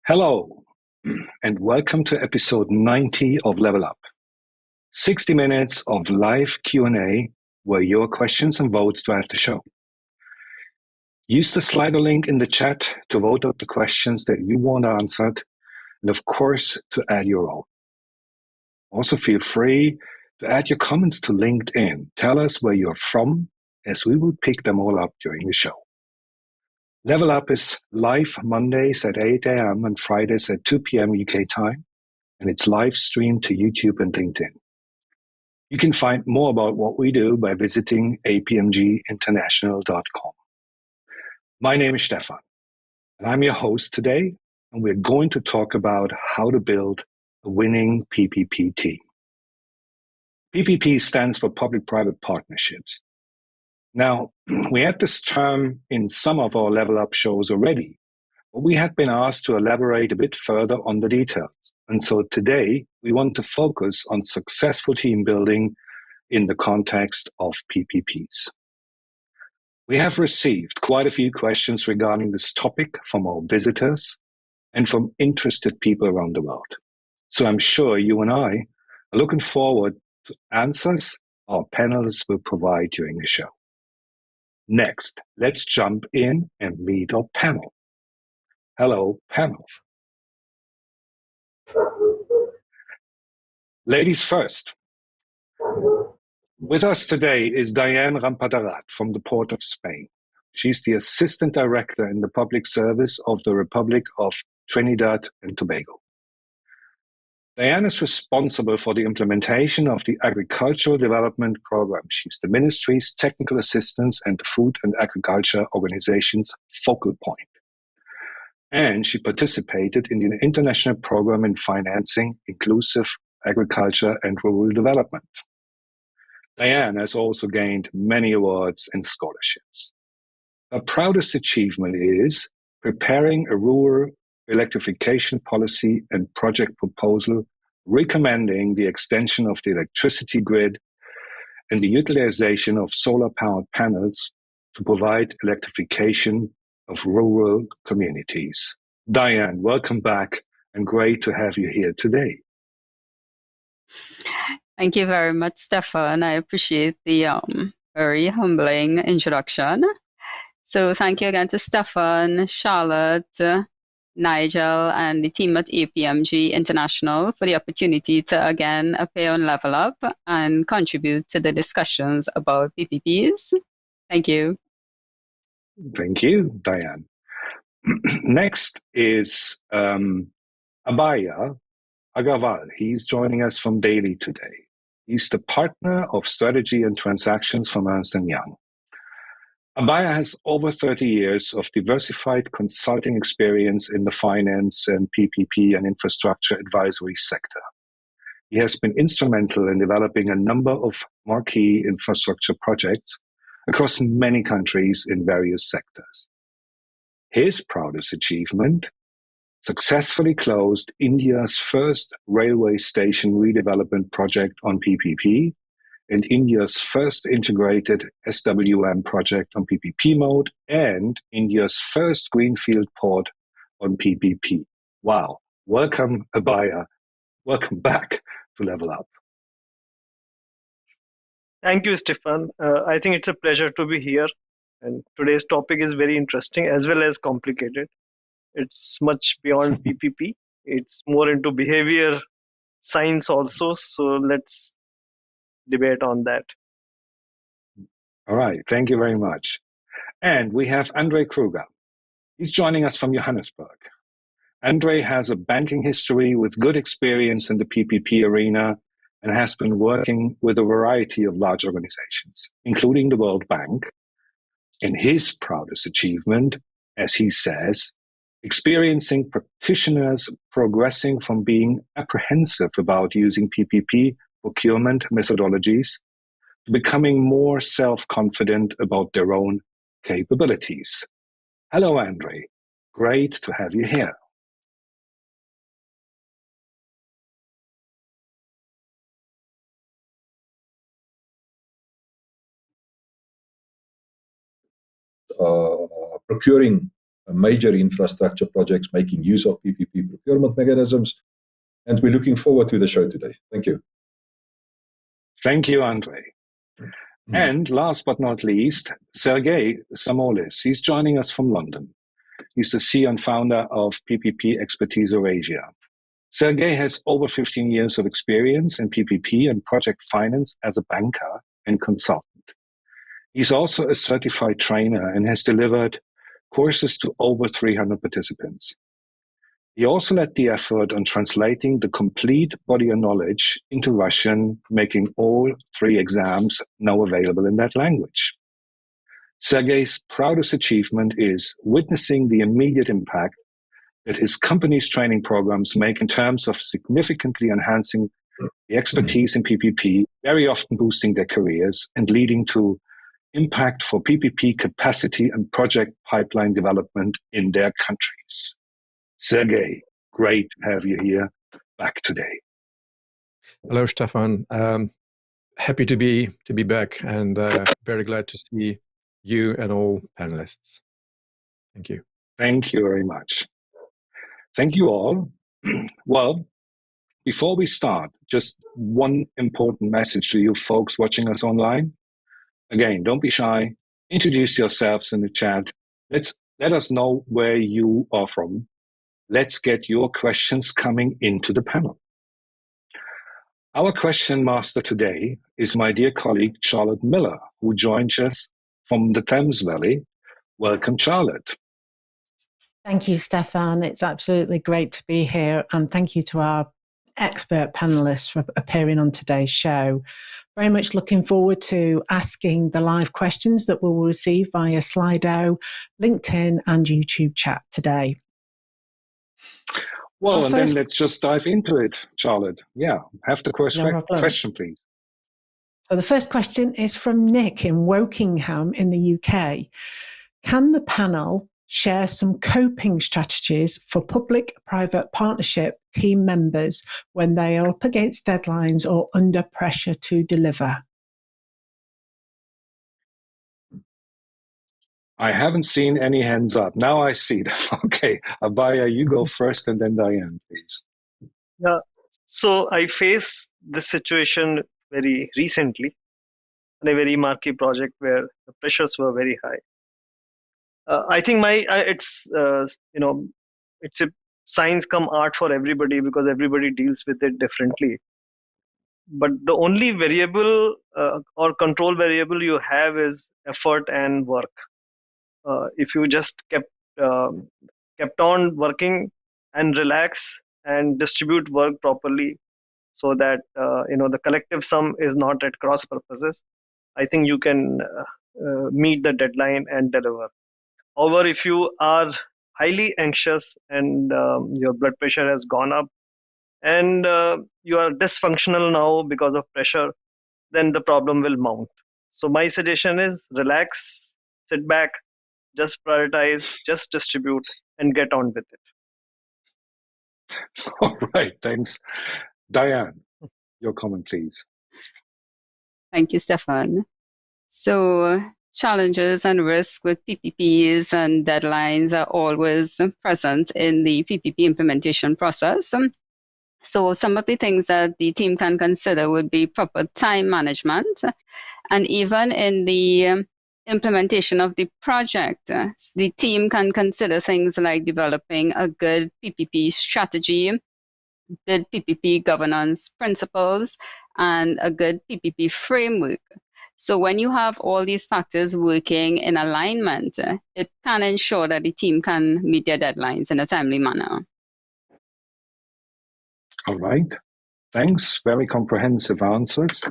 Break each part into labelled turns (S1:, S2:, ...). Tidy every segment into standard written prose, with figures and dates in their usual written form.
S1: Hello, and welcome to episode 90 of Level Up. 60 minutes of live Q&A where your questions and votes drive the show. Use the Slido link in the chat to vote up the questions that you want answered, and of course, to add your own. Also, feel free to add your comments to LinkedIn. Tell us where you're from, as we will pick them all up during the show. Level Up is live Mondays at 8 a.m. and Fridays at 2 p.m. UK time, and it's live streamed to YouTube and LinkedIn. You can find more about what we do by visiting apmginternational.com. My name is Stephan, and I'm your host today, and we're going to talk about how to build a winning PPP team. PPP stands for Public-Private Partnerships. Now, we had this term in some of our Level Up shows already, but we had been asked to elaborate a bit further on the details. And so today, we want to focus on successful team building in the context of PPPs. We have received quite a few questions regarding this topic from our visitors and from interested people around the world. So I'm sure you and I are looking forward to answers our panelists will provide during the show. Next, let's jump in and meet our panel. Hello, panel. Ladies first. With us today is Dianne Rampadarath from the Port of Spain. She's the Assistant Director in the Public Service of the Republic of Trinidad and Tobago. Dianne is responsible for the implementation of the Agricultural Development Program. She's the ministry's technical assistant and the Food and Agriculture Organization's focal point. And she participated in the international program in financing inclusive agriculture and rural development. Dianne has also gained many awards and scholarships. Her proudest achievement is preparing a rural electrification policy and project proposal recommending the extension of the electricity grid and the utilization of solar-powered panels to provide electrification of rural communities. Dianne, welcome back and great to have you here today.
S2: Thank you very much, Stephan. I appreciate the very humbling introduction. So thank you again to Stephan, Charlotte, Nigel, and the team at APMG International for the opportunity to again appear on Level Up and contribute to the discussions about PPPs. Thank you.
S1: Thank you, Dianne. Next is Abhaya Agarwal. He's joining us from Delhi today. He's the Partner of Strategy and Transactions from Ernst & Young. Abhaya has over 30 years of diversified consulting experience in the finance and PPP and infrastructure advisory sector. He has been instrumental in developing a number of marquee infrastructure projects across many countries in various sectors. His proudest achievement: successfully closed India's first railway station redevelopment project on PPP and India's first integrated SWM project on PPP mode and India's first greenfield port on PPP. Wow. Welcome, Abhaya. Welcome back to Level Up.
S3: Thank you, Stephan. I think it's a pleasure to be here. And today's topic is very interesting as well as complicated. It's much beyond PPP. It's more into behavior science also. So let's debate on that.
S1: All right. Thank you very much. And we have Andre Kruger. He's joining us from Johannesburg. Andre has a banking history with good experience in the PPP arena and has been working with a variety of large organizations, including the World Bank. And his proudest achievement, as he says, experiencing practitioners progressing from being apprehensive about using PPP procurement methodologies to becoming more self-confident about their own capabilities. Hello, Andre. Great to have you here.
S4: Procuring major infrastructure projects making use of PPP procurement mechanisms. And we're looking forward to the show today. Thank you.
S1: Thank you, Andre. And last but not least, Sergei Samolis. He's joining us from London. He's the CEO and founder of PPP Expertise Eurasia. Sergei has over 15 years of experience in PPP and project finance as a banker and consultant. He's also a certified trainer and has delivered courses to over 300 participants. He also led the effort on translating the complete body of knowledge into Russian, making all 3 exams now available in that language. Sergei's proudest achievement is witnessing the immediate impact that his company's training programs make in terms of significantly enhancing the expertise in PPP, very often boosting their careers and leading to impact for PPP capacity and project pipeline development in their countries. Sergei, great to have you here back today.
S5: Hello, Stephan. Happy to be back, and very glad to see you and all panelists. Thank you.
S1: Thank you very much. Thank you all. Well, before we start, just one important message to you folks watching us online. Again, don't be shy. Introduce yourselves in the chat. Let us know where you are from. Let's get your questions coming into the panel. Our question master today is my dear colleague, Charlotte Miller, who joins us from the Thames Valley. Welcome, Charlotte.
S6: Thank you, Stephan. It's absolutely great to be here. And thank you to our expert panelists for appearing on today's show. Very much looking forward to asking the live questions that we will receive via Slido, LinkedIn, and YouTube chat today.
S1: Well, and then let's just dive into it, Charlotte. Yeah, have the question, please.
S6: So the first question is from Nick in Wokingham in the UK. Can the panel share some coping strategies for public-private partnership team members when they are up against deadlines or under pressure to deliver?
S1: I haven't seen any hands up. Now I see them. Okay, Abhaya, you go first, and then Dianne, please.
S3: Yeah, so I faced this situation very recently on a very marquee project where the pressures were very high. I think it's a science come art for everybody because everybody deals with it differently. But the only variable or control variable you have is effort and work. If you just kept on working and relax and distribute work properly so that the collective sum is not at cross purposes, I think you can meet the deadline and deliver. However, if you are highly anxious and your blood pressure has gone up and you are dysfunctional now because of pressure, then the problem will mount. So my suggestion is relax, sit back, just prioritize, just distribute, and get on with it.
S1: All right, thanks. Dianne, your comment, please.
S2: Thank you, Stephan. So challenges and risks with PPPs and deadlines are always present in the PPP implementation process. So some of the things that the team can consider would be proper time management, and even in the implementation of the project, the team can consider things like developing a good PPP strategy, good PPP governance principles, and a good PPP framework. So when you have all these factors working in alignment, it can ensure that the team can meet their deadlines in a timely manner.
S1: All right. Thanks. Very comprehensive answers.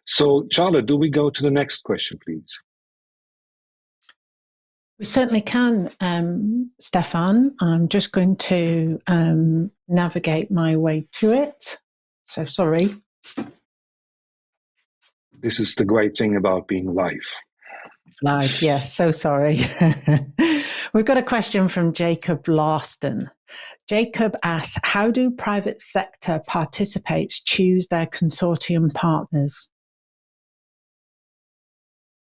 S1: So, Charlotte, do we go to the next question, please?
S6: We certainly can, Stephan. I'm just going to navigate my way to it. So sorry.
S1: This is the great thing about being live.
S6: Live, yes, so sorry. We've got a question from Jacob Larston. Jacob asks, how do private sector participants choose their consortium partners?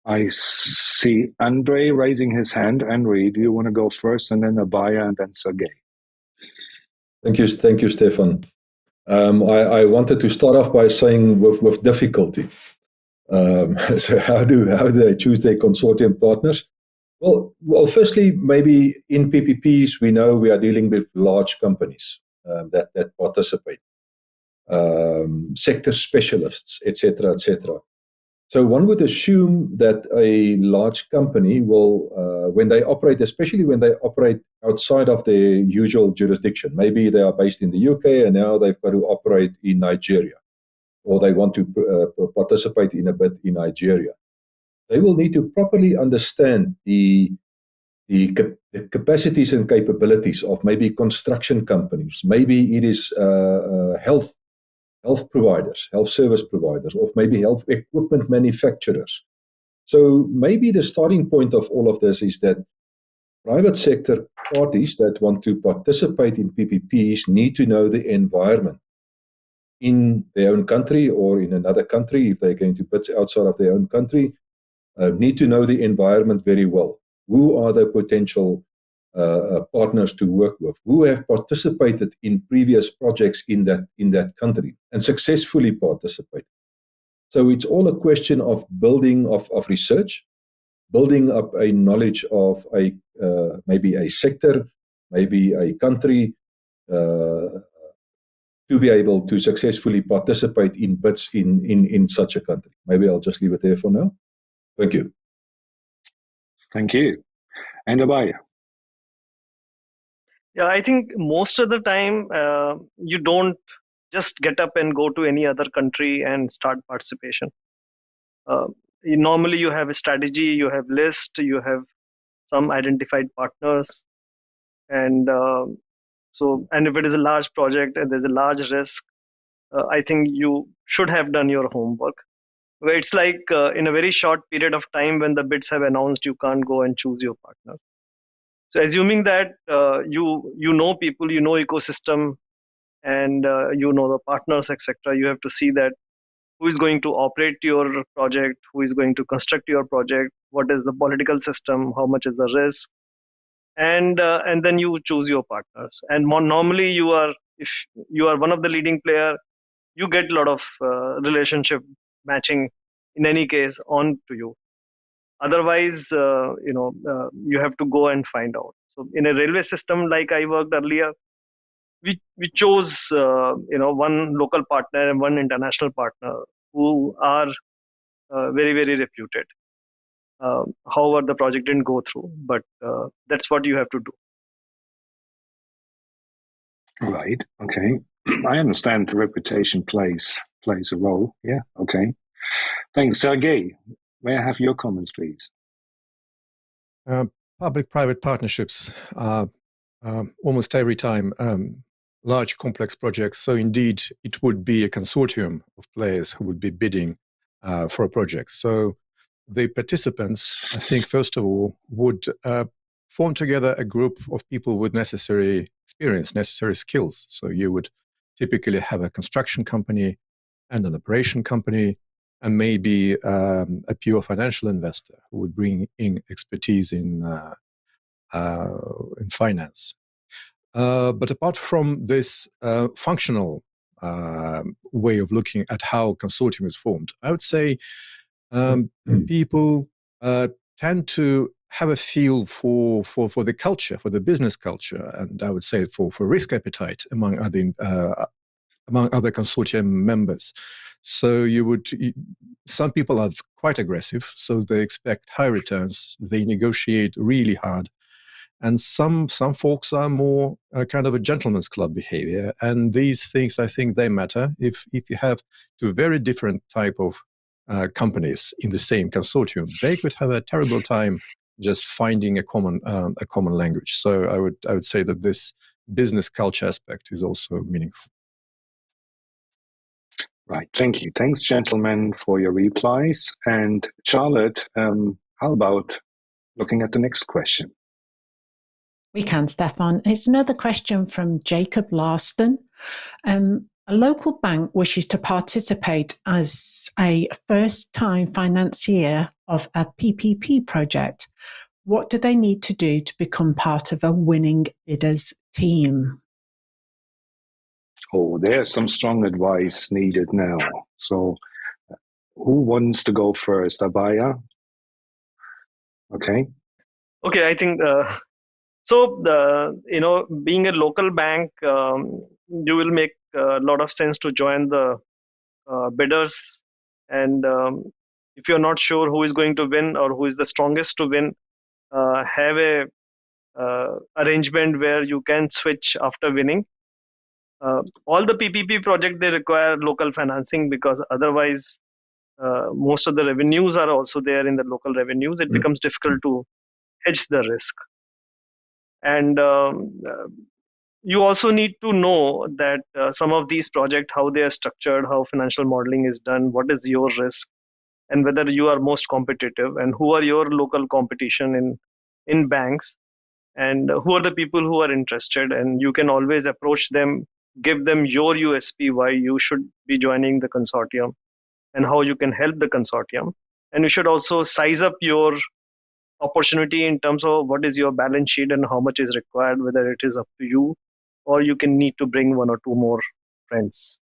S1: I see Andre raising his hand. Andre, do you want to go first, and then Abhaya, and then Sergei?
S4: Thank you, Stephan. I wanted to start off by saying with difficulty. So how do they choose their consortium partners? Well, firstly, maybe in PPPs we know we are dealing with large companies that participate, sector specialists, etc., etc. So one would assume that a large company will, when they operate, especially when they operate outside of their usual jurisdiction, maybe they are based in the UK and now they've got to operate in Nigeria, or they want to participate in a bid in Nigeria. They will need to properly understand the capacities and capabilities of maybe construction companies, maybe it is health providers, health service providers, or maybe health equipment manufacturers. So maybe the starting point of all of this is that private sector parties that want to participate in PPPs need to know the environment in their own country or in another country. If they're going to bid outside of their own country, need to know the environment very well. Who are the potential partners to work with, who have participated in previous projects in that country and successfully participated. So it's all a question of building of research, building up a knowledge of maybe a sector, maybe a country, to be able to successfully participate in bids in such a country. Maybe I'll just leave it there for now. Thank you.
S1: Thank you. And Abhaya?
S3: Yeah, I think most of the time you don't just get up and go to any other country and start participation. Normally you have a strategy, you have list, you have some identified partners, and and if it is a large project and there's a large risk, I think you should have done your homework. Where it's like in a very short period of time when the bids have announced, you can't go and choose your partner. So assuming that you know people, you know ecosystem, and you know the partners, etc., you have to see that who is going to operate your project, who is going to construct your project, what is the political system, how much is the risk, and then you choose your partners. And normally if you are one of the leading player, you get a lot of relationship matching in any case on to you. Otherwise, you have to go and find out. So in a railway system, like I worked earlier, we chose one local partner and one international partner who are very, very reputed. However, the project didn't go through, but that's what you have to do.
S1: Right. Okay. I understand reputation plays a role. Yeah. Okay. Thanks, Sergei. May I have your comments, please?
S5: Public-private partnerships almost every time large complex projects. So indeed, it would be a consortium of players who would be bidding for a project. So the participants, I think, first of all, would form together a group of people with necessary experience, necessary skills. So you would typically have a construction company and an operation company, and maybe a pure financial investor who would bring in expertise in finance. But apart from this functional way of looking at how consortium is formed, I would say people tend to have a feel for the culture, for the business culture, and I would say for risk appetite among other consortium members. So some people are quite aggressive, so they expect high returns. They negotiate really hard. And some folks are more kind of a gentleman's club behavior. And these things, I think, they matter. If you have two very different type of companies in the same consortium, they could have a terrible time just finding a common language. So I would say that this business culture aspect is also meaningful.
S1: Right. Thank you. Thanks, gentlemen, for your replies. And Charlotte, how about looking at the next question?
S6: We can, Stephan. It's another question from Jacob Larston. a local bank wishes to participate as a first-time financier of a PPP project. What do they need to do to become part of a winning bidders team?
S1: Oh, there's some strong advice needed now. So who wants to go first? Abhaya? Okay.
S3: Okay, I think so. Being a local bank, you will make a lot of sense to join the bidders. And if you're not sure who is going to win or who is the strongest to win, have a arrangement where you can switch after winning. All the PPP projects, they require local financing, because otherwise most of the revenues are also there in the local revenues. It becomes difficult to hedge the risk. And you also need to know that some of these projects, how they are structured, how financial modeling is done, what is your risk, and whether you are most competitive, and who are your local competition in banks, and who are the people who are interested. And you can always approach them, give them your USP, why you should be joining the consortium and how you can help the consortium. And you should also size up your opportunity in terms of what is your balance sheet and how much is required, whether it is up to you or you can need to bring one or two more friends.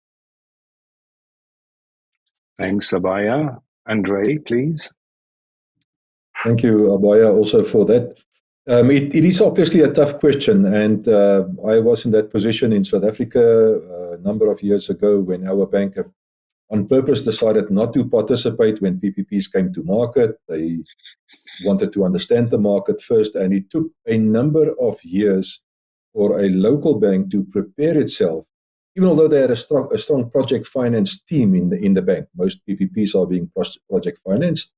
S1: Thanks, Abhaya. Andre, please.
S4: Thank you, Abhaya, also for that. It is obviously a tough question, and I was in that position in South Africa a number of years ago when our bank on purpose decided not to participate when PPPs came to market. They wanted to understand the market first, and it took a number of years for a local bank to prepare itself, even although they had a strong project finance team in the bank. Most PPPs are being project financed.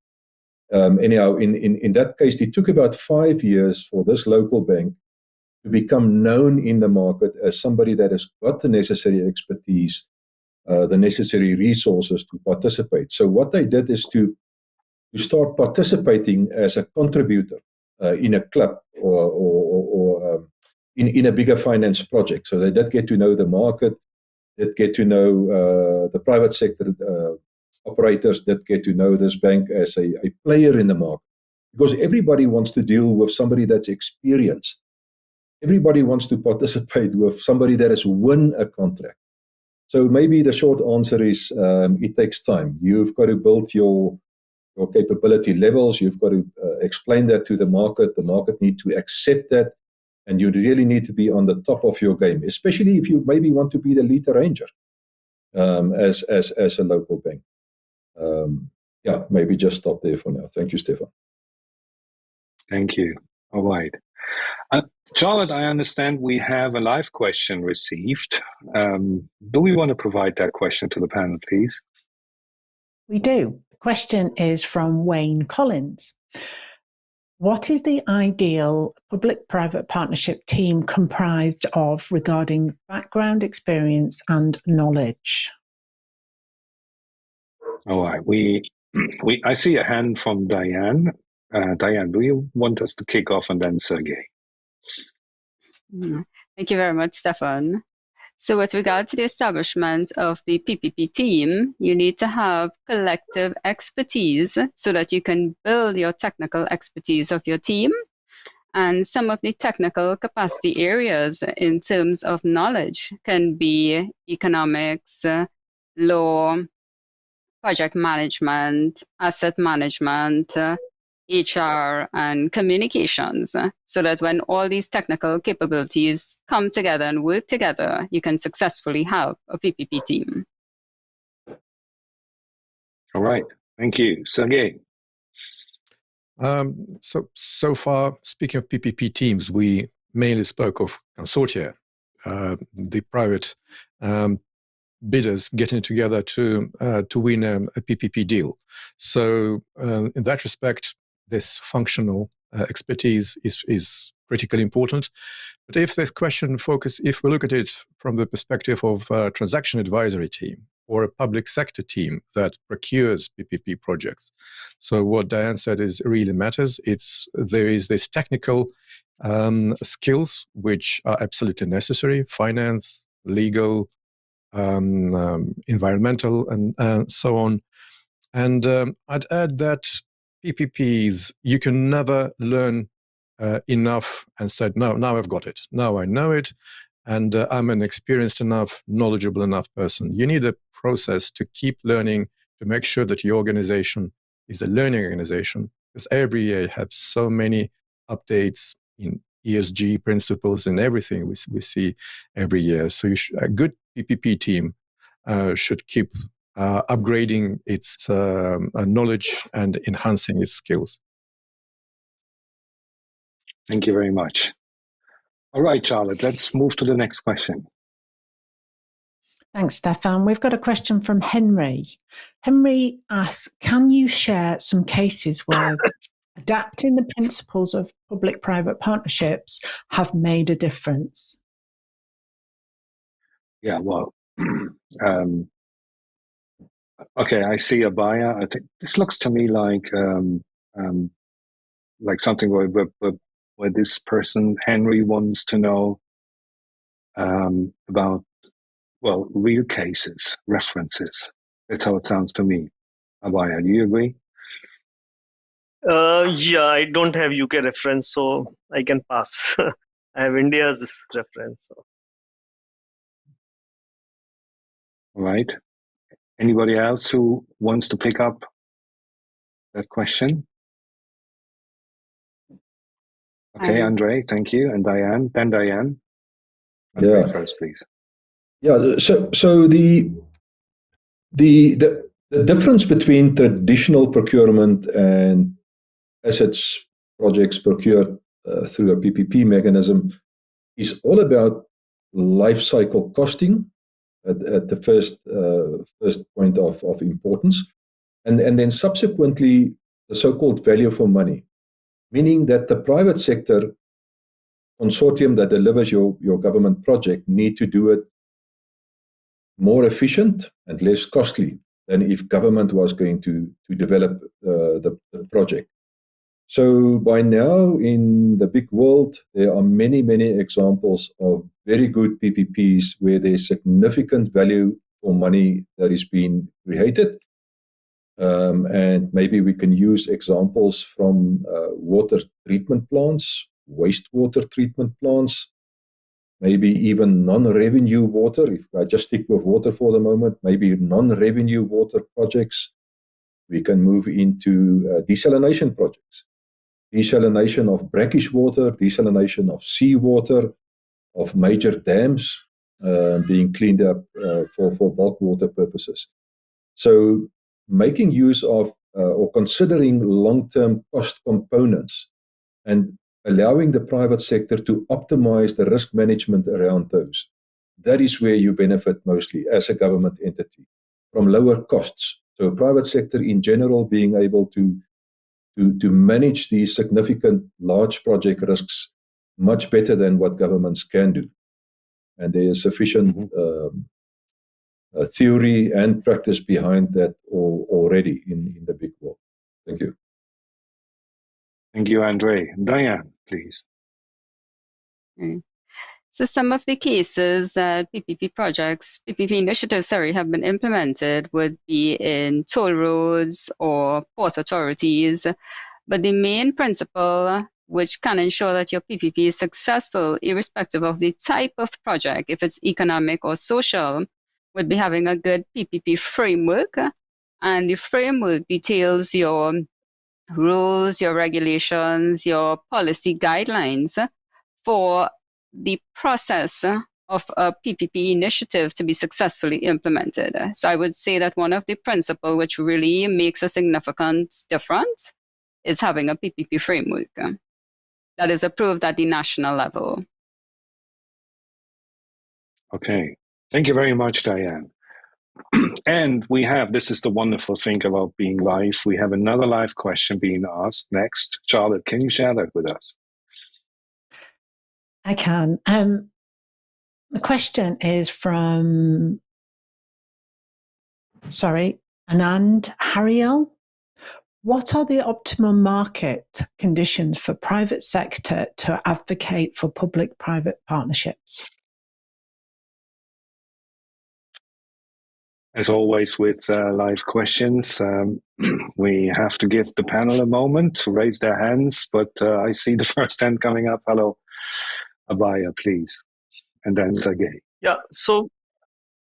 S4: Anyhow, in that case, it took about 5 years for this local bank to become known in the market as somebody that has got the necessary expertise, the necessary resources to participate. So what they did is to start participating as a contributor in a club or in a bigger finance project. So they did get to know the market, did get to know the private sector operators, did get to know this bank as a player in the market. Because everybody wants to deal with somebody that's experienced. Everybody wants to participate with somebody that has won a contract. So maybe the short answer is it takes time. You've got to build your capability levels. You've got to explain that to the market. The market need to accept that. And you really need to be on the top of your game, especially if you maybe want to be the lead arranger as a local bank. Maybe just stop there for now. Thank you, Stephan.
S1: Thank you. All right. Charlotte, I understand we have a live question received. Do we want to provide that question to the panel, please?
S6: We do. The question is from Wayne Collins. What is the ideal public-private partnership team comprised of regarding background, experience, and knowledge?
S1: All right. I see a hand from Dianne. Dianne, do you want us to kick off and then Sergei?
S2: Thank you very much, Stephan. So with regard to the establishment of the PPP team, you need to have collective expertise so that you can build your technical expertise of your team. And some of the technical capacity areas in terms of knowledge can be economics, law, project management, asset management, HR, and communications, so that when all these technical capabilities come together and work together, you can successfully have a PPP team.
S1: All right. Thank you. Sergei.
S5: So far, speaking of PPP teams, we mainly spoke of consortia, the private bidders getting together to win a PPP deal. So in that respect, this functional expertise is critically important. But if this question if we look at it from the perspective of a transaction advisory team or a public sector team that procures PPP projects, so what Dianne said really matters. There is this technical skills which are absolutely necessary: finance, legal, environmental, and so on. And I'd add that PPPs, you can never learn enough and said, no, now I've got it. Now I know it. And I'm an experienced enough, knowledgeable enough person. You need a process to keep learning, to make sure that your organization is a learning organization, because every year you have so many updates in ESG principles and everything we see every year. So a good PPP team should keep upgrading its knowledge and enhancing its skills.
S1: Thank you very much. All right, Charlotte, let's move to the next question.
S6: Thanks, Stephan. We've got a question from Henry. Henry asks, can you share some cases where adapting the principles of public-private partnerships have made a difference?
S1: Yeah, well, okay, I see Abhaya. I think this looks to me like something where this person, Henry, wants to know about, well, real cases, references. That's how it sounds to me. Abhaya, do you agree?
S3: Yeah, I don't have UK reference, so I can pass. I have India's reference. So.
S1: All right. Anybody else who wants to pick up that question? Okay, Andre, thank you. And Dianne, then Dianne. Andre first, please.
S4: Yeah, so the difference between traditional procurement and assets projects procured through a PPP mechanism is all about life cycle costing at the first point of importance, and then subsequently the so-called value for money, meaning that the private sector consortium that delivers your government project need to do it more efficient and less costly than if government was going to develop the project. So by now in the big world, there are many, many examples of very good PPPs where there's significant value for money that is being created. And maybe we can use examples from water treatment plants, wastewater treatment plants, maybe even non-revenue water. If I just stick with water for the moment, maybe non-revenue water projects. We can move into desalination projects. Desalination of brackish water, desalination of seawater, of major dams being cleaned up for bulk water purposes. So making use of or considering long-term cost components and allowing the private sector to optimize the risk management around those. That is where you benefit mostly as a government entity, from lower costs. So private sector in general being able to manage these significant large project risks much better than what governments can do. And there is sufficient theory and practice behind that already in the big world. Thank you.
S1: Thank you, Andre. Dianne, please.
S2: So some of the cases that PPP initiatives, have been implemented would be in toll roads or port authorities. But the main principle which can ensure that your PPP is successful, irrespective of the type of project, if it's economic or social, would be having a good PPP framework. And the framework details your rules, your regulations, your policy guidelines for the process of a PPP initiative to be successfully implemented. So I would say that one of the principles which really makes a significant difference is having a PPP framework that is approved at the national level.
S1: Okay. Thank you very much, Dianne. And this is the wonderful thing about being live. We have another live question being asked next. Charlotte, can you share that with us?
S6: I can. The question is from, Anand Hariel. What are the optimum market conditions for private sector to advocate for public-private partnerships?
S1: As always with live questions, we have to give the panel a moment to raise their hands, but I see the first hand coming up. Hello, Abhaya, please. And then Sergei.
S3: Yeah, so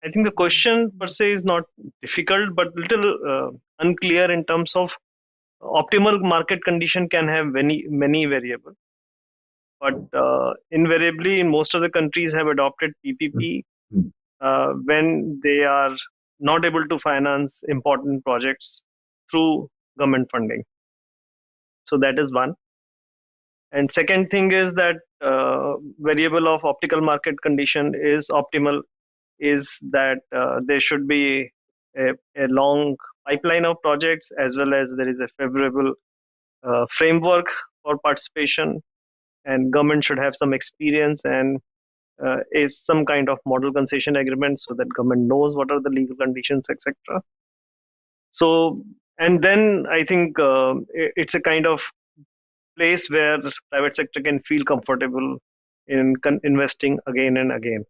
S3: I think the question per se is not difficult, but little unclear in terms of optimal market condition can have many variables. But invariably, in most of the countries have adopted PPP when they are not able to finance important projects through government funding. So that is one. And second thing is that variable of optical market condition is optimal is that there should be a long pipeline of projects, as well as there is a favorable framework for participation, and government should have some experience and is some kind of model concession agreement so that government knows what are the legal conditions, etc. So, and then I think it's a kind of place where private sector can feel comfortable in investing again and again.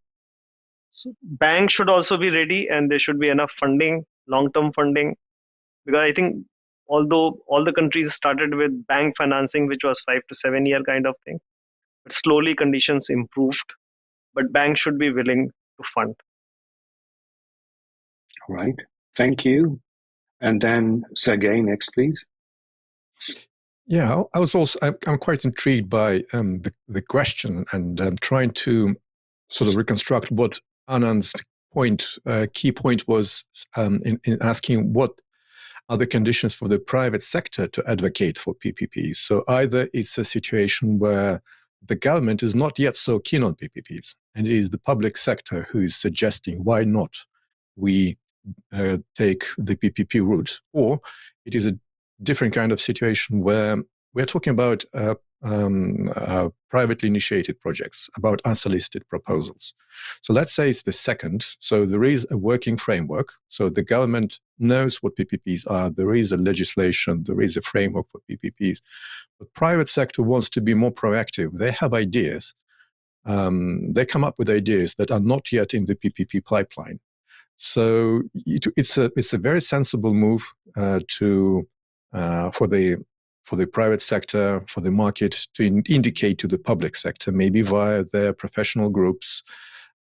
S3: So banks should also be ready, and there should be enough funding, long-term funding, because I think although all the countries started with bank financing, which was 5 to 7 year kind of thing, but slowly conditions improved, but banks should be willing to fund.
S1: All right, thank you. And then Sergei, next, please.
S5: Yeah, I'm quite intrigued by the question, and I'm trying to sort of reconstruct what Anand's key point was in asking what are the conditions for the private sector to advocate for PPPs. So either it's a situation where the government is not yet so keen on PPPs, and it is the public sector who is suggesting why not we take the PPP route, or it is a different kind of situation where we're talking about privately initiated projects, about unsolicited proposals. So let's say it's the second. So there is a working framework. So the government knows what PPPs are. There is a legislation. There is a framework for PPPs. But private sector wants to be more proactive. They have ideas. They come up with ideas that are not yet in the PPP pipeline. So it's a very sensible move for the private sector, for the market to indicate to the public sector, maybe via their professional groups,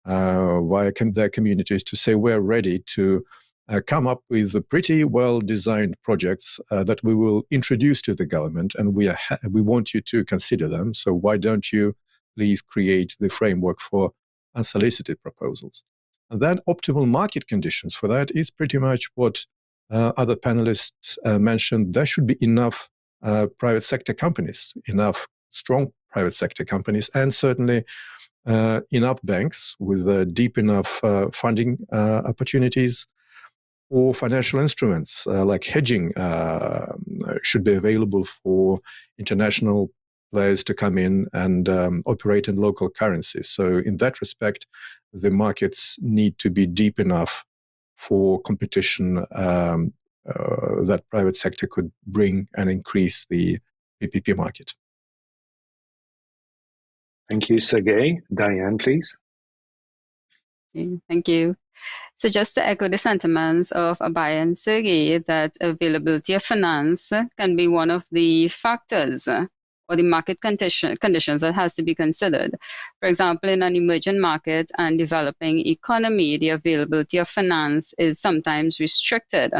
S5: via their communities, to say we're ready to come up with pretty well-designed projects that we will introduce to the government, and we want you to consider them. So why don't you please create the framework for unsolicited proposals? And then optimal market conditions for that is pretty much what other panelists mentioned. There should be enough private sector companies, enough strong private sector companies, and certainly enough banks with deep enough funding opportunities, or financial instruments like hedging should be available for international players to come in and operate in local currencies. So in that respect, the markets need to be deep enough for competition that private sector could bring and increase the PPP market.
S1: Thank you, Sergei. Dianne, please.
S2: Thank you. So just to echo the sentiments of Abhaya and Sergei, that availability of finance can be one of the factors or the market conditions that has to be considered. For example, in an emerging market and developing economy, the availability of finance is sometimes restricted.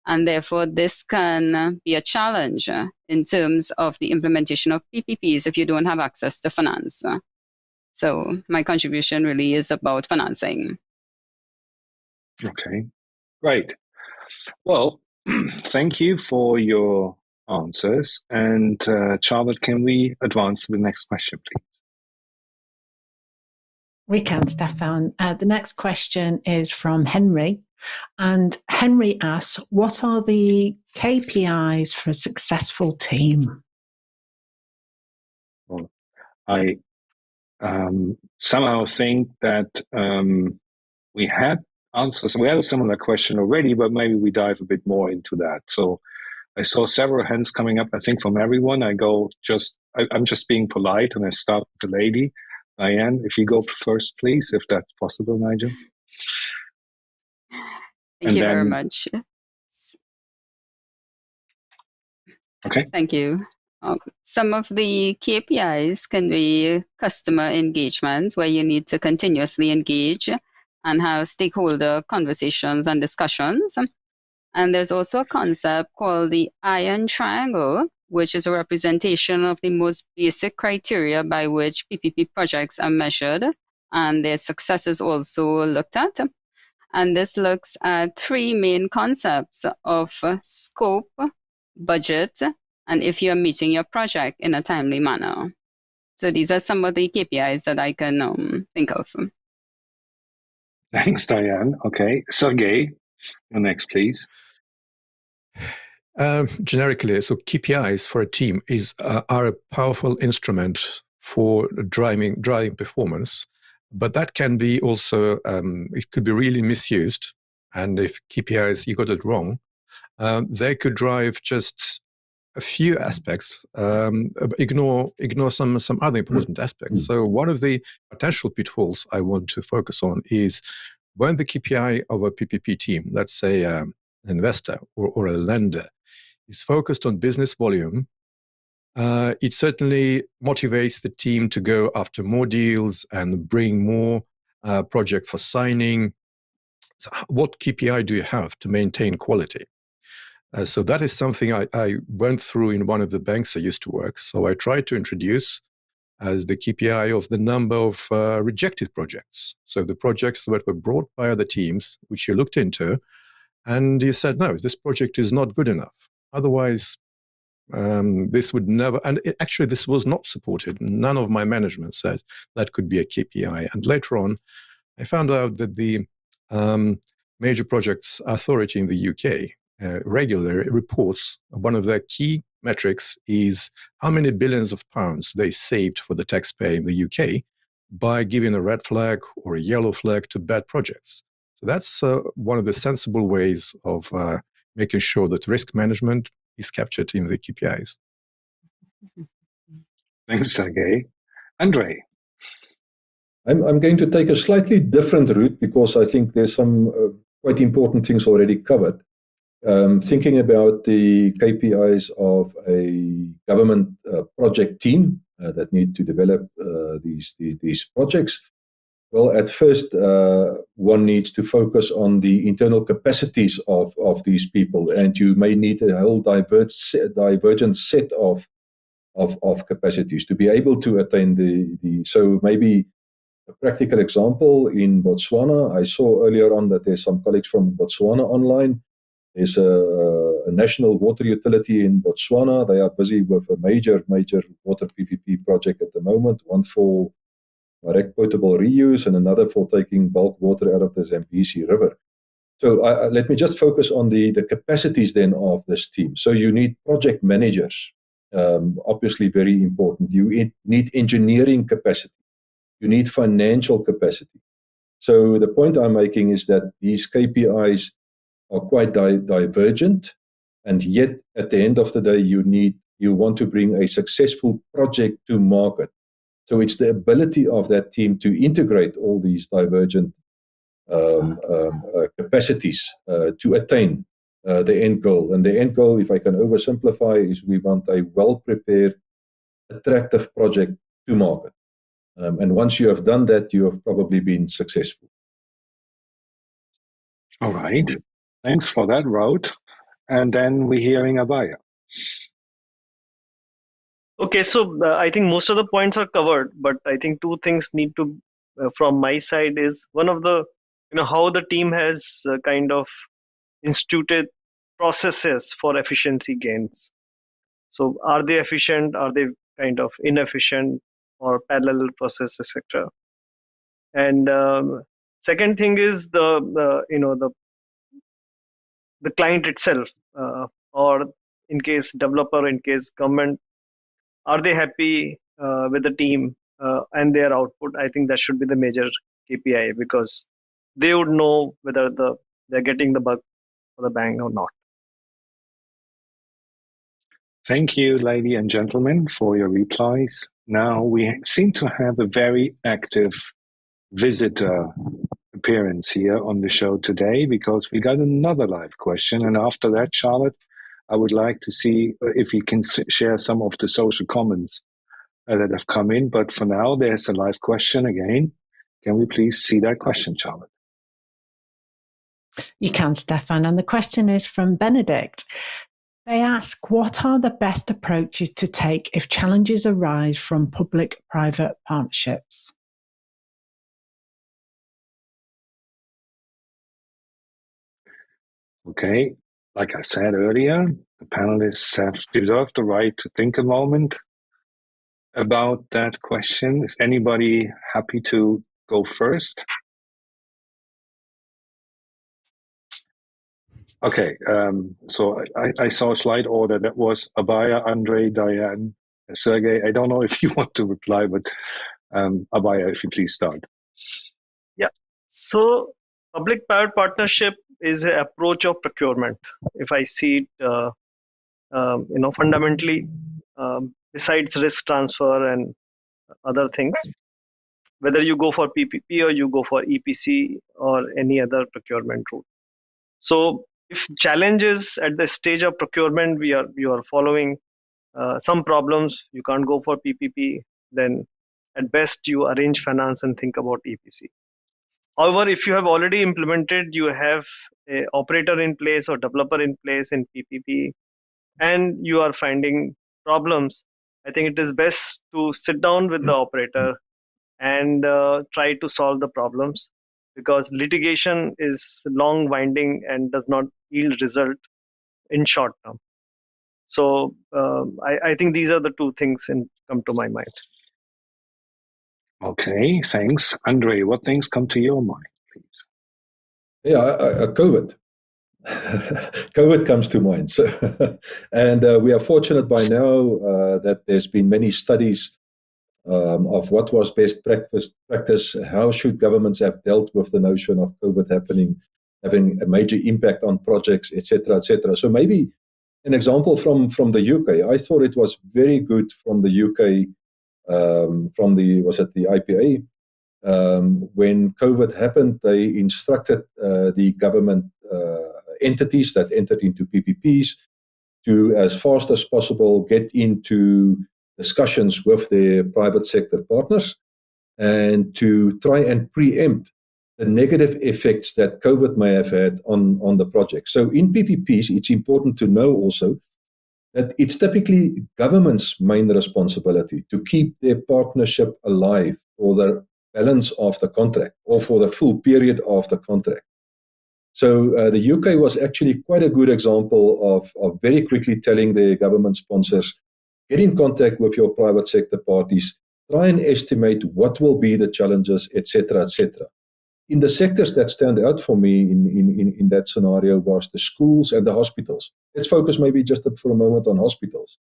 S2: And therefore, this can be a challenge in terms of the implementation of PPPs if you don't have access to finance. So my contribution really is about financing.
S1: Okay, great. Well, thank you for your answers. And Charlotte, can we advance to the next question, please?
S6: We can, Stephan. The next question is from Henry. And Henry asks, what are the KPIs for a successful team?
S1: Well, I somehow think that we had answers. We had a similar question already, but maybe we dive a bit more into that. So I saw several hands coming up, I think, from everyone. I'm just being polite, and I start with the lady. Dianne, if you go first, please, if that's possible, Nigel.
S2: Thank you very much.
S1: Okay.
S2: Thank you. Some of the KPIs can be customer engagement, where you need to continuously engage and have stakeholder conversations and discussions. And there's also a concept called the iron triangle, which is a representation of the most basic criteria by which PPP projects are measured, and their success is also looked at. And this looks at three main concepts of scope, budget, and if you're meeting your project in a timely manner. So these are some of the KPIs that I can think of.
S1: Thanks, Dianne. Okay. Sergei, you're next, please.
S5: Generically, so KPIs for a team are a powerful instrument for driving performance, but that can be also, it could be really misused. And if KPIs, you got it wrong, they could drive just a few aspects, ignore some other important aspects. So one of the potential pitfalls I want to focus on is when the KPI of a PPP team, let's say an investor or a lender, is focused on business volume, it certainly motivates the team to go after more deals and bring more project for signing. So what KPI do you have to maintain quality? So that is something I went through in one of the banks I used to work. So I tried to introduce as the KPI of the number of rejected projects. So the projects that were brought by other teams, which you looked into, and you said, no, this project is not good enough. Otherwise, this would never, and actually this was not supported. None of my management said that could be a KPI. And later on, I found out that the Major Projects Authority in the UK regularly reports one of their key metrics is how many billions of pounds they saved for the taxpayer in the UK by giving a red flag or a yellow flag to bad projects. So that's one of the sensible ways of making sure that risk management is captured in the KPIs.
S1: Thanks, Sergei. Andre.
S4: I'm going to take a slightly different route because I think there's some quite important things already covered. Thinking about the KPIs of a government project team that need to develop these projects. Well, at first, one needs to focus on the internal capacities of these people, and you may need a whole divergent set of capacities to be able to attain the. So maybe a practical example in Botswana, I saw earlier on that there's some colleagues from Botswana online. There's a national water utility in Botswana. They are busy with a major water PPP project at the moment, one for direct potable reuse and another for taking bulk water out of the Zambezi River. So let me just focus on the capacities then of this team. So you need project managers, obviously very important. You need engineering capacity. You need financial capacity. So the point I'm making is that these KPIs are quite divergent, and yet at the end of the day, you want to bring a successful project to market. So it's the ability of that team to integrate all these divergent capacities to attain the end goal. And the end goal, if I can oversimplify, is we want a well-prepared, attractive project to market. And once you have done that, you have probably been successful.
S1: All right. Thanks for that, Raut. And then we're hearing Abhaya.
S3: Okay, so I think most of the points are covered, but I think two things need to, from my side, is one of the, how the team has kind of instituted processes for efficiency gains. So are they efficient? Are they kind of inefficient or parallel process, etc.? And second thing is the client itself, or in case developer, in case government, are they happy with the team and their output? I think that should be the major KPI, because they would know whether they're getting the buck for the bang or not.
S1: Thank you, ladies and gentlemen, for your replies. Now we seem to have a very active visitor appearance here on the show today because we got another live question. And after that, Charlotte, I would like to see if you can share some of the social comments that have come in. But for now, there's a live question again. Can we please see that question, Charlotte?
S6: You can, Stephan. And the question is from Benedict. They ask, what are the best approaches to take if challenges arise from public-private partnerships?
S1: Okay, like I said earlier, the panelists have reserved the right to think a moment about that question. Is anybody happy to go first? Okay, so I saw a slide order that was Abhaya, Andre, Dianne, Sergei. I don't know if you want to reply, but Abhaya, if you please start.
S3: Yeah. So public-private partnership is an approach of procurement. If I see it, fundamentally, besides risk transfer and other things, whether you go for PPP or you go for EPC or any other procurement route. So if challenges at the stage of procurement, you are following some problems, you can't go for PPP, then at best you arrange finance and think about EPC. However, if you have already implemented, you have an operator in place or developer in place in PPP, and you are finding problems, I think it is best to sit down with the operator and try to solve the problems, because litigation is long winding and does not yield result in short term. So I think these are the two things that come to my mind.
S1: Okay, thanks. Andre, what things come to your mind, please?
S4: Yeah, COVID. COVID comes to mind. So, and we are fortunate by now that there's been many studies of what was best practice, how should governments have dealt with the notion of COVID having a major impact on projects, etc., etc. So maybe an example from the UK. I thought it was very good from the UK, from the IPA. When COVID happened, they instructed the government entities that entered into PPPs to, as fast as possible, get into discussions with their private sector partners and to try and preempt the negative effects that COVID may have had on the project. So in PPPs, it's important to know also that it's typically government's main responsibility to keep their partnership alive for the balance of the contract or for the full period of the contract. So the UK was actually quite a good example of very quickly telling their government sponsors, get in contact with your private sector parties, try and estimate what will be the challenges, etc., etc. In the sectors that stand out for me in that scenario was the schools and the hospitals. Let's focus maybe just for a moment on hospitals,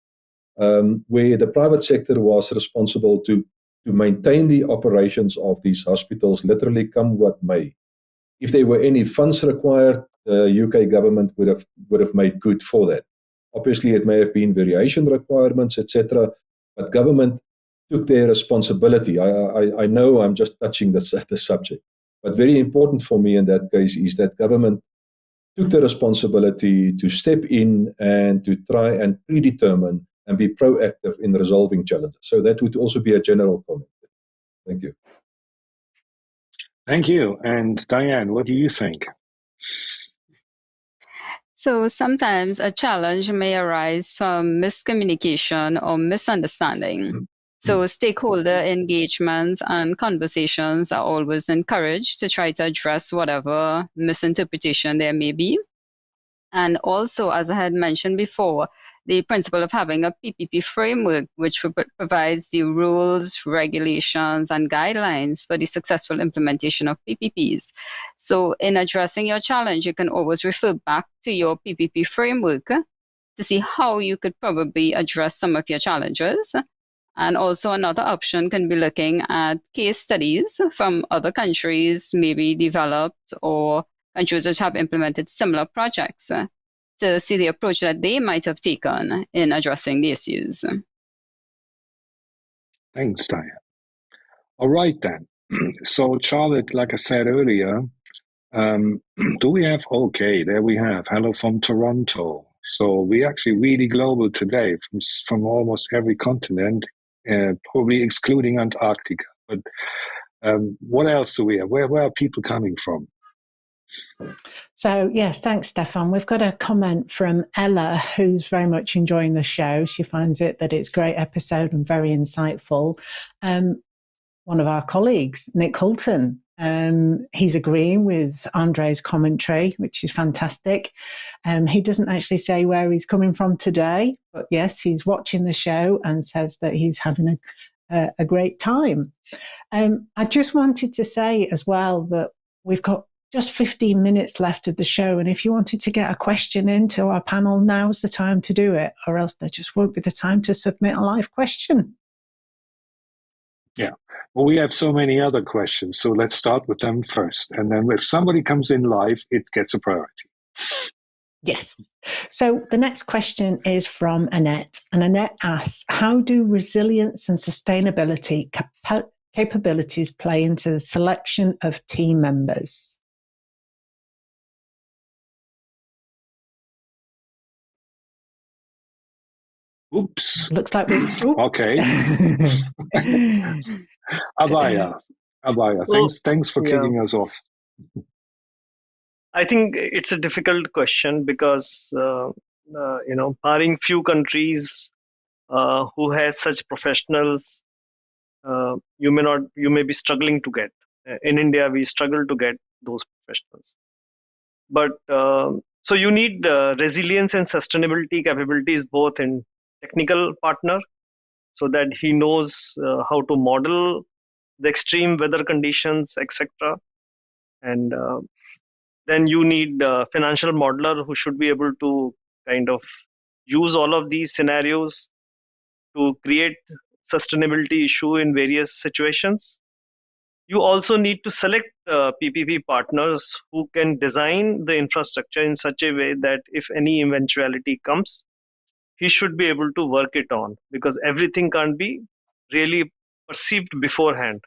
S4: where the private sector was responsible to maintain the operations of these hospitals, literally come what may. If there were any funds required, the UK government would have made good for that. Obviously, it may have been variation requirements, etc., but government took their responsibility. I know I'm just touching the subject, but very important for me in that case is that government took the responsibility to step in and to try and predetermine and be proactive in resolving challenges. So that would also be a general comment. Thank you.
S1: Thank you. And Dianne, what do you think?
S2: So sometimes a challenge may arise from miscommunication or misunderstanding. So stakeholder engagements and conversations are always encouraged to try to address whatever misinterpretation there may be. And also, as I had mentioned before, the principle of having a PPP framework, which provides the rules, regulations, and guidelines for the successful implementation of PPPs. So in addressing your challenge, you can always refer back to your PPP framework to see how you could probably address some of your challenges. And also another option can be looking at case studies from other countries, maybe developed or countries that have implemented similar projects to see the approach that they might have taken in addressing the issues.
S1: Thanks, Dianne. All right, then. So, Charlotte, like I said earlier, do we have, okay, there we have, hello from Toronto. So we actually really global today from almost every continent, probably excluding Antarctica. But what else do we have? Where are people coming from?
S6: So, yes, thanks, Stephan. We've got a comment from Ella, who's very much enjoying the show. She finds that it's a great episode and very insightful. One of our colleagues, Nick Hulton, he's agreeing with Andre's commentary, which is fantastic. He doesn't actually say where he's coming from today, but yes, he's watching the show and says that he's having a great time. I just wanted to say as well that we've got just 15 minutes left of the show. And if you wanted to get a question into our panel, now's the time to do it, or else there just won't be the time to submit a live question.
S1: Yeah. Well, we have so many other questions, so let's start with them first. And then if somebody comes in live, it gets a priority.
S6: Yes. So the next question is from Annette. And Annette asks, how do resilience and sustainability capabilities play into the selection of team members?
S1: Oops.
S6: Looks like we.
S1: Okay. Abhaya, thanks for kicking us off.
S3: I think it's a difficult question because barring few countries who has such professionals, you may be struggling to get. In India, we struggle to get those professionals. But so you need resilience and sustainability capabilities both in technical partner, so that he knows how to model the extreme weather conditions, etc. And then you need a financial modeler who should be able to kind of use all of these scenarios to create sustainability issue in various situations. You also need to select PPP partners who can design the infrastructure in such a way that if any eventuality comes, he should be able to work it on, because everything can't be really perceived beforehand.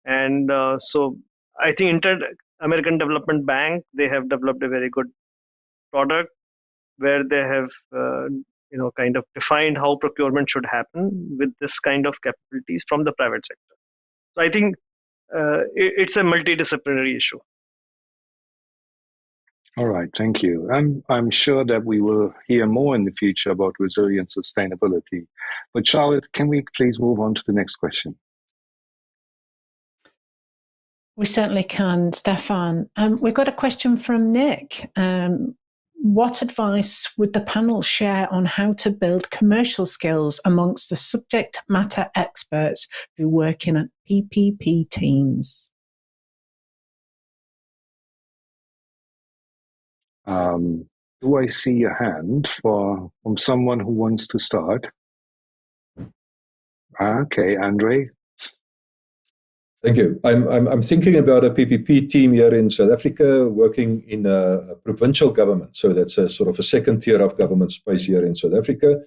S3: And so I think Inter-American Development Bank, they have developed a very good product where they have kind of defined how procurement should happen with this kind of capabilities from the private sector. So I think it's a multidisciplinary issue.
S1: All right, thank you. I'm sure that we will hear more in the future about resilience and sustainability. But Charlotte, can we please move on to the next question?
S6: We certainly can, Stephan. We've got a question from Nick. What advice would the panel share on how to build commercial skills amongst the subject matter experts who work in PPP teams?
S1: Do I see a hand from someone who wants to start? Okay, Andre.
S4: Thank you. I'm thinking about a PPP team here in South Africa working in a provincial government. So that's a sort of a second tier of government space here in South Africa.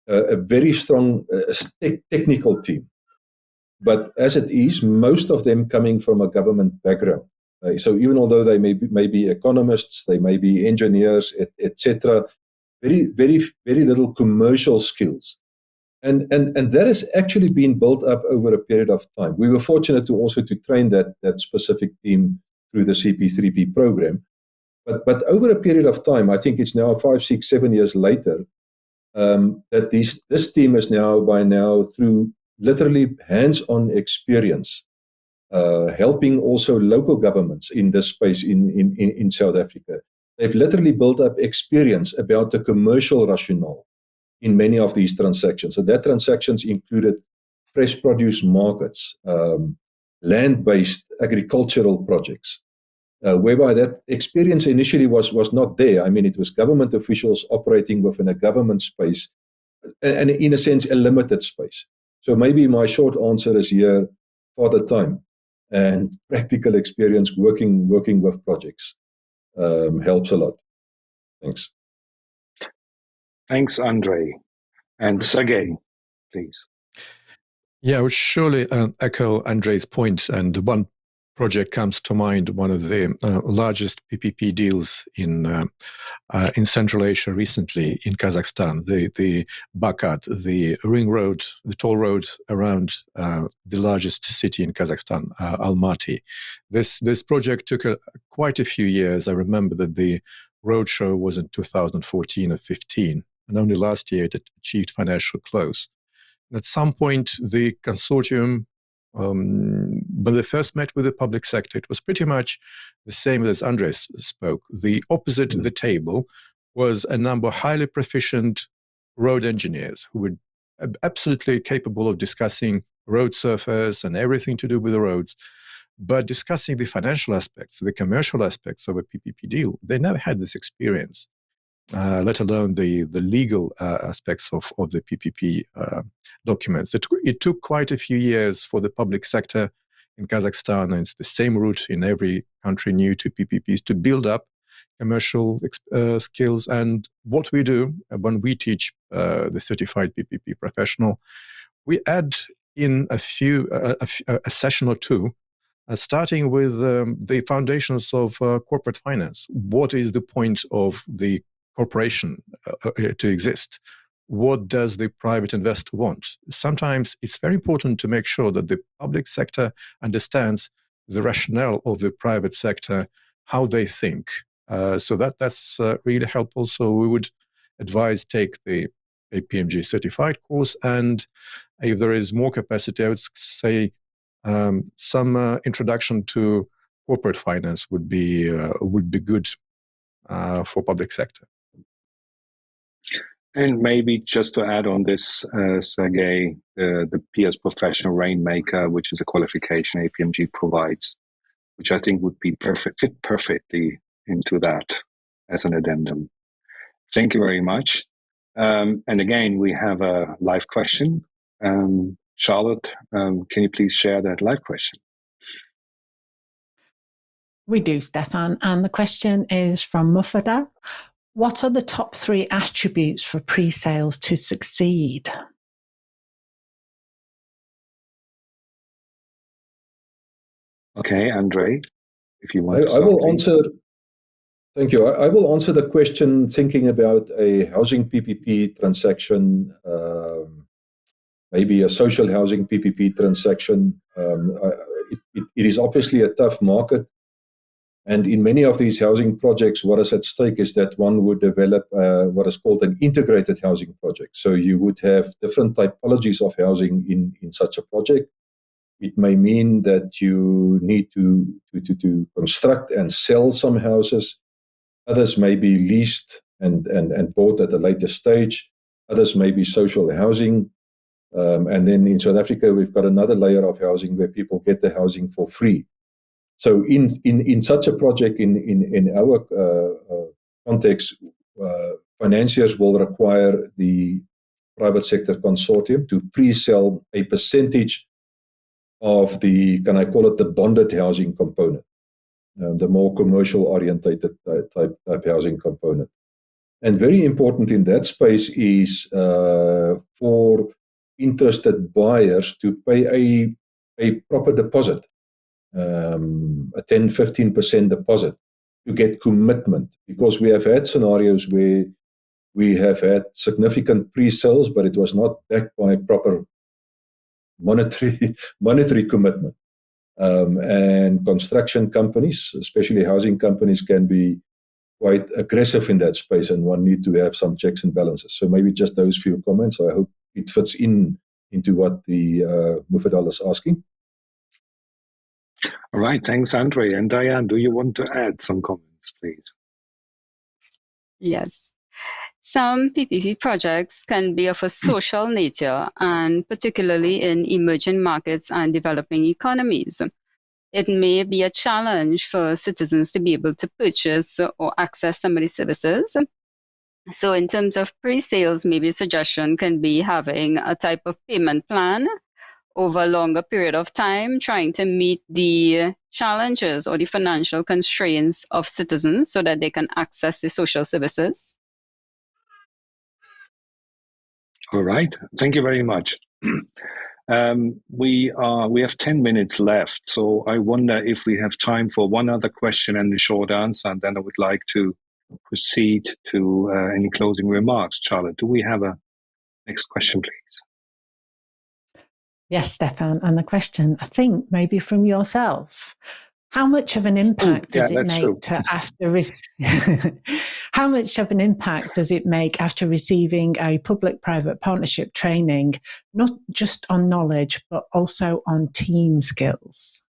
S4: A very strong technical team. But as it is, most of them coming from a government background. So even although they may be economists, they may be engineers, etc., very, very, very little commercial skills. And that has actually been built up over a period of time. We were fortunate to also to train that specific team through the CP3P program. But over a period of time, I think it's now 5, 6, 7 years later, that this team is by now through literally hands-on experience, helping also local governments in this space in South Africa. They've literally built up experience about the commercial rationale in many of these transactions. So that transactions included fresh produce markets, land-based agricultural projects, whereby that experience initially was not there. I mean, it was government officials operating within a government space, and in a sense, a limited space. So maybe my short answer is here, father time and practical experience working with projects helps a lot. Thanks.
S1: Thanks, Andre. And Sergei, please.
S5: Yeah, I would surely echo Andrei's point, and one project comes to mind, one of the largest PPP deals in Central Asia recently in Kazakhstan, the Bakat, the ring road, the toll road around the largest city in Kazakhstan, Almaty. This project took quite a few years. I remember that the roadshow was in 2014 or 15, and only last year it achieved financial close. At some point, the consortium, when they first met with the public sector, it was pretty much the same as Andres spoke. The opposite the table was a number of highly proficient road engineers who were absolutely capable of discussing road surface and everything to do with the roads, but discussing the financial aspects, the commercial aspects of a PPP deal. They never had this experience. Let alone the legal aspects of the PPP documents. It took quite a few years for the public sector in Kazakhstan, and it's the same route in every country new to PPPs, to build up commercial skills. And what we do when we teach the certified PPP professional, we add in a session or two, starting with the foundations of corporate finance. What is the point of the corporation to exist? What does the private investor want? Sometimes it's very important to make sure that the public sector understands the rationale of the private sector, how they think. So that's really helpful. So we would advise take the APMG certified course, and if there is more capacity, I would say some introduction to corporate finance would be good for public sector.
S1: And maybe just to add on this, Sergei, the PS Professional Rainmaker, which is a qualification APMG provides, which I think would be fit perfectly into that as an addendum. Thank you very much. And again, we have a live question. Charlotte, can you please share that live question?
S6: We do, Stephan. And the question is from Mufada. What are the top 3 attributes for pre-sales to succeed?
S1: Okay, Andre, if you want to
S4: I will
S1: please.
S4: answer. Thank you. I will answer the question thinking about a housing PPP transaction, maybe a social housing PPP transaction. It is obviously a tough market. And in many of these housing projects, what is at stake is that one would develop what is called an integrated housing project. So you would have different typologies of housing in such a project. It may mean that you need to construct and sell some houses. Others may be leased and bought at a later stage. Others may be social housing. And then in South Africa, we've got another layer of housing where people get the housing for free. So in such a project, in our context, financiers will require the private sector consortium to pre-sell a percentage of the, can I call it, the bonded housing component, the more commercial orientated type housing component. And very important in that space is for interested buyers to pay a proper deposit. A 10-15% deposit to get commitment, because we have had scenarios where we have had significant pre-sales, but it was not backed by proper monetary commitment. And construction companies, especially housing companies, can be quite aggressive in that space, and one need to have some checks and balances. So maybe just those few comments. I hope it fits into what the Mufadal is asking.
S1: All right, thanks, Andre. And Dianne, do you want to add some comments, please?
S2: Yes. Some PPP projects can be of a social nature, and particularly in emerging markets and developing economies. It may be a challenge for citizens to be able to purchase or access some of these services. So in terms of pre-sales, maybe a suggestion can be having a type of payment plan over a longer period of time, trying to meet the challenges or the financial constraints of citizens so that they can access the social services.
S1: All right, thank you very much. We have 10 minutes left, so I wonder if we have time for one other question and a short answer, and then I would like to proceed to any closing remarks. Charlotte, do we have a next question, please?
S6: Yes, Stephan, and the question, I think, maybe from yourself. How much of an impact does it make how much of an impact does it make after receiving a public-private partnership training, not just on knowledge, but also on team skills?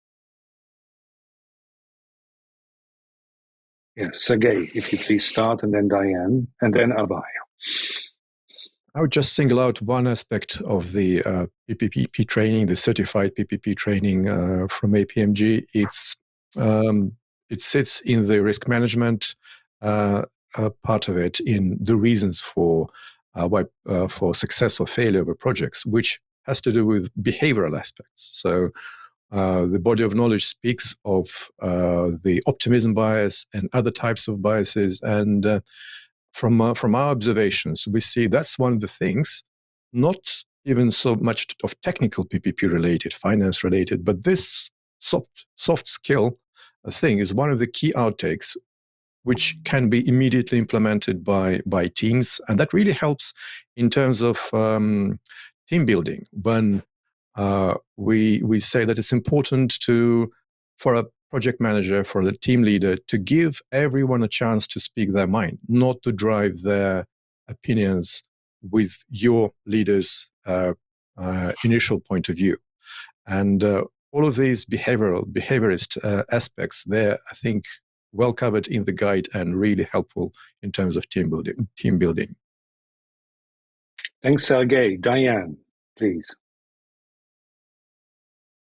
S1: Yeah, Sergei, if you please start, and then Dianne, and then Abhaya.
S5: I would just single out one aspect of the PPP training, the certified PPP training from APMG. It sits in the risk management part of it, in the reasons for success or failure of a projects, which has to do with behavioral aspects. So the body of knowledge speaks of the optimism bias and other types of biases, and from our observations, we see that's one of the things, not even so much of technical PPP related, finance related, but this soft skill thing is one of the key outtakes, which can be immediately implemented by teams, and that really helps in terms of team building. When we say that it's important for a project manager, for the team leader, to give everyone a chance to speak their mind, not to drive their opinions with your leader's initial point of view. And all of these behaviorist aspects, they're, I think, well covered in the guide and really helpful in terms of team building.
S1: Thanks, Sergei. Dianne, please.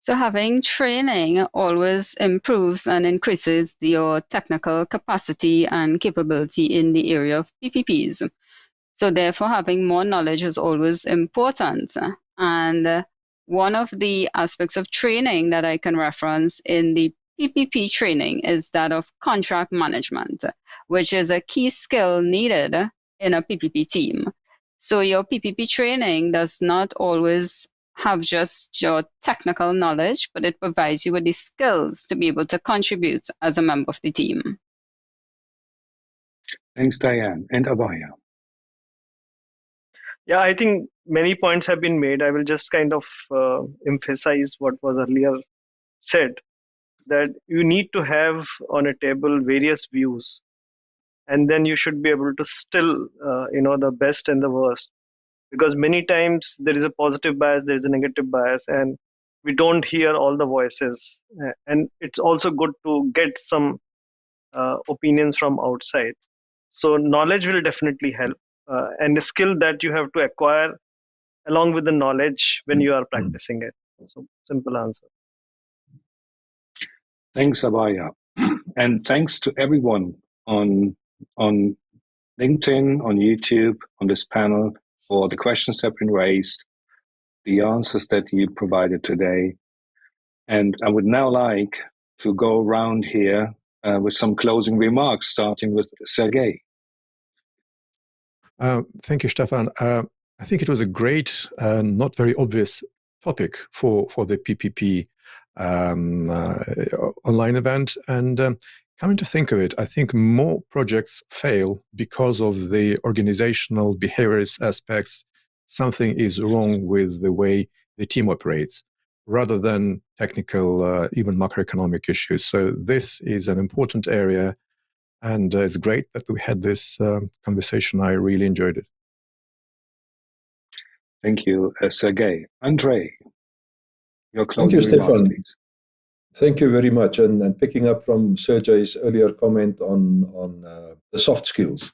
S2: So having training always improves and increases your technical capacity and capability in the area of PPPs. So therefore, having more knowledge is always important. And one of the aspects of training that I can reference in the PPP training is that of contract management, which is a key skill needed in a PPP team. So your PPP training does not always have just your technical knowledge, but it provides you with the skills to be able to contribute as a member of the team.
S1: Thanks, Dianne. And Abhaya.
S3: Yeah, I think many points have been made. I will just kind of emphasize what was earlier said, that you need to have on a table various views, and then you should be able to still, the best and the worst. Because many times there is a positive bias, there is a negative bias, and we don't hear all the voices. And it's also good to get some opinions from outside. So knowledge will definitely help, and a skill that you have to acquire along with the knowledge when you are practicing it. So simple answer.
S1: Thanks, Abhaya. And thanks to everyone on LinkedIn, on YouTube, on this panel, for the questions that have been raised, the answers that you provided today. And I would now like to go around here with some closing remarks, starting with Sergei.
S5: Thank you, Stephan. I think it was a great, not very obvious topic for the PPP online event. And coming to think of it, I think more projects fail because of the organizational behaviorist aspects. Something is wrong with the way the team operates, rather than technical, even macroeconomic issues. So this is an important area, and it's great that we had this conversation. I really enjoyed it.
S1: Thank you, Sergei. Andre, your closing
S4: Thank you,
S1: remarks,
S4: Stephan.
S1: please.
S4: Thank you very much. And picking up from Sergei's earlier comment on the soft skills,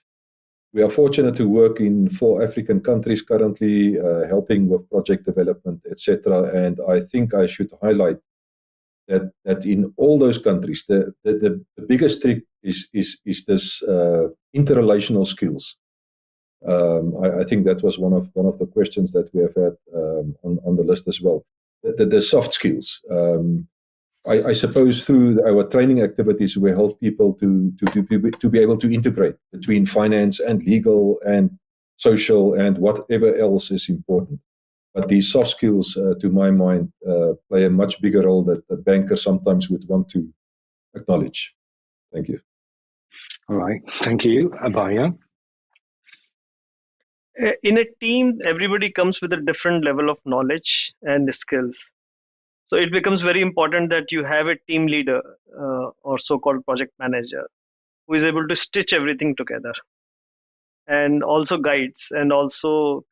S4: we are fortunate to work in 4 African countries currently, helping with project development, etc. And I think I should highlight that in all those countries, the biggest trick is this interrelational skills. I think that was one of the questions that we have had on the list as well. The soft skills. I suppose through our training activities, we help people to be able to integrate between finance and legal and social and whatever else is important. But these soft skills, to my mind, play a much bigger role that the banker sometimes would want to acknowledge. Thank you.
S1: All right. Thank you, Abhaya.
S3: In a team, everybody comes with a different level of knowledge and skills. So it becomes very important that you have a team leader or so-called project manager who is able to stitch everything together and also guides and also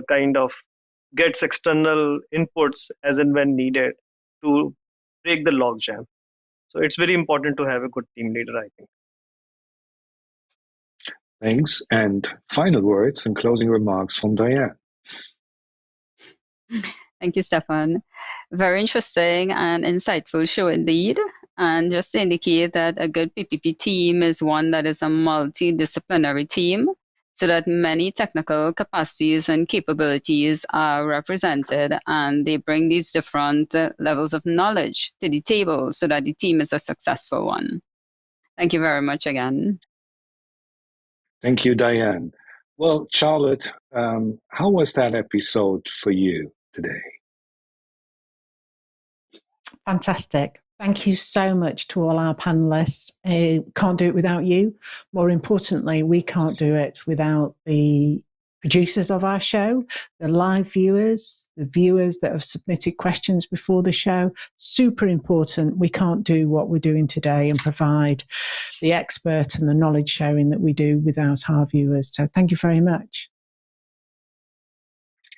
S3: kind of gets external inputs as and when needed to break the logjam. So it's very important to have a good team leader, I think.
S1: Thanks. And final words and closing remarks from Dianne.
S2: Thank you, Stephan. Very interesting and insightful show indeed. And just to indicate that a good PPP team is one that is a multidisciplinary team, so that many technical capacities and capabilities are represented, and they bring these different levels of knowledge to the table so that the team is a successful one. Thank you very much again.
S1: Thank you, Dianne. Well, Charlotte, how was that episode for you today?
S6: Fantastic. Thank you so much to all our panelists. Can't do it without you. More importantly, we can't do it without the producers of our show, the live viewers, the viewers that have submitted questions before the show. Super important. We can't do what we're doing today and provide the expert and the knowledge sharing that we do without our viewers. So thank you very much.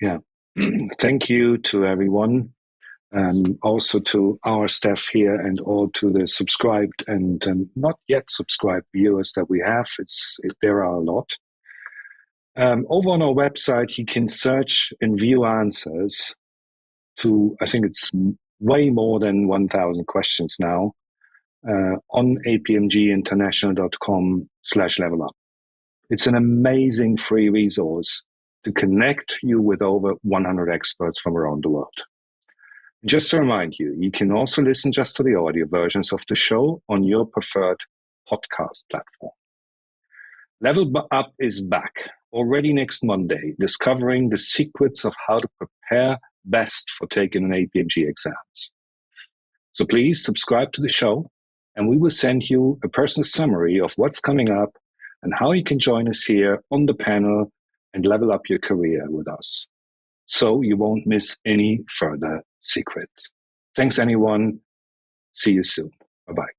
S1: Yeah. Thank you to everyone. Also to our staff here and all to the subscribed and not yet subscribed viewers that we have. There are a lot. Over on our website, you can search and view answers to, I think it's way more than 1,000 questions now, on apmginternational.com/levelup. It's an amazing free resource to connect you with over 100 experts from around the world. Just to remind you, you can also listen just to the audio versions of the show on your preferred podcast platform. Level Up is back already next Monday, discovering the secrets of how to prepare best for taking an APMG exams. So please subscribe to the show, and we will send you a personal summary of what's coming up and how you can join us here on the panel and level up your career with us, so you won't miss any further secrets. Thanks, anyone. See you soon. Bye-bye.